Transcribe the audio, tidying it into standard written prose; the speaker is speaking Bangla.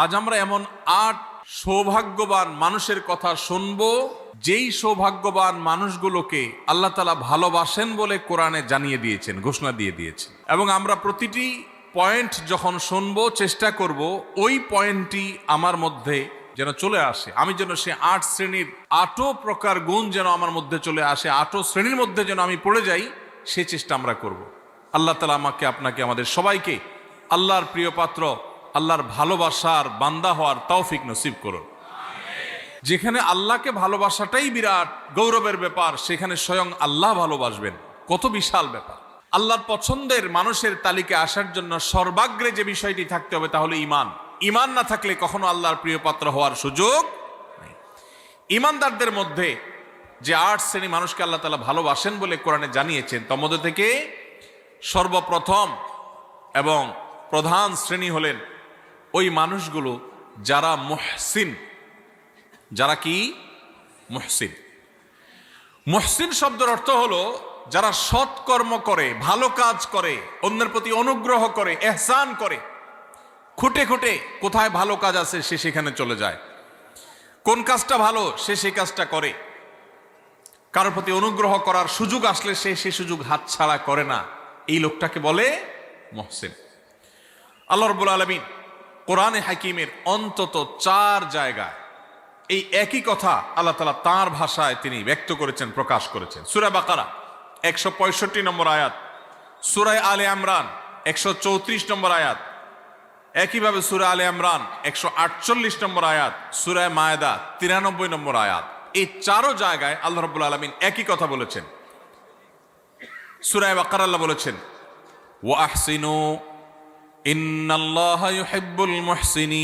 আজ আমরা এমন ৮ সৌভাগ্যবান মানুষের কথা শুনবো, যেই সৌভাগ্যবান মানুষগুলোকে আল্লাহ তাআলা ভালোবাসেন বলে কোরআনে জানিয়ে দিয়েছেন, ঘোষণা দিয়ে দিয়েছেন। এবং আমরা প্রতিটি পয়েন্ট যখন শুনবো চেষ্টা করব ওই পয়েন্টটি আমার মধ্যে যেন চলে আসে, আমি যেন সে ৮ শ্রেণীর ৮ প্রকার গুণ যেন আমার মধ্যে চলে আসে, ৮ শ্রেণীর মধ্যে যেন আমি পড়ে যাই, সে চেষ্টা আমরা করব। আল্লাহ তাআলা আমাকে, আপনাকে, আমাদের সবাইকে আল্লাহর প্রিয় পাত্র, আল্লাহর ভালোবাসার বান্দা হওয়ার তৌফিক নসিব করুন। যেখানে আল্লাহকে ভালোবাসাটাই বিরাট গৌরবের ব্যাপার, সেখানে স্বয়ং আল্লাহ ভালোবাসবেন, কত বিশাল ব্যাপার। আল্লাহর পছন্দের মানুষের তালিকায় আসার জন্য সর্বাগ্রে যে বিষয়টি থাকতে হবে তা হলো ঈমান। ঈমান না থাকলে কখনো আল্লাহর প্রিয় পাত্র হওয়ার সুযোগ নেই। ঈমানদারদের মধ্যে যে ৮ শ্রেণী মানুষকে আল্লাহ তাআলা ভালোবাসেন বলে কোরআনে জানিয়েছেন, তার মধ্যে থেকে সর্বপ্রথম এবং প্রধান শ্রেণী হলেন ওই মানুষগুলো যারা মুহসিন। যারা কি মুহসিন? মুহসিন শব্দের অর্থ হলো যারা সৎকর্ম করে, ভালো কাজ করে, অন্যের প্রতি অনুগ্রহ করে, ইহসান করে। খুঁটে খুঁটে কোথায় ভালো কাজ আছে সে সেখানে চলে যায়, কোন কাজটা ভালো সে সেই কাজটা করে, কারোর প্রতি অনুগ্রহ করার সুযোগ আসলে সে সেই সুযোগ হাতছাড়া করে না। এই লোকটাকে বলে মুহসিন। আল্লাহ রাব্বুল আলামিন কোরআনে হাকিমের অন্তত ৪ জায়গায় এই একই কথা আল্লাহ তাআলা তাঁর ভাষায় তিনি ব্যক্ত করেছেন, প্রকাশ করেছেন। সূরা বাকারা ১৬৫ নম্বর আয়াত, সূরা আলে ইমরান ১৩৪ নম্বর আয়াত, একইভাবে সূরা আলে ইমরান ১৪৮ নম্বর আয়াত, সূরা মায়েদা ৯৩ নম্বর আয়াত। এই ৪ জায়গায় আল্লাহ রাব্বুল আলামিন একই কথা বলেছেন। সূরা বাকারা আল্লাহ বলেছেন, ওয়া আহসিনু ইন্নাল্লাহা ইউহিব্বুল মুহসিনিন।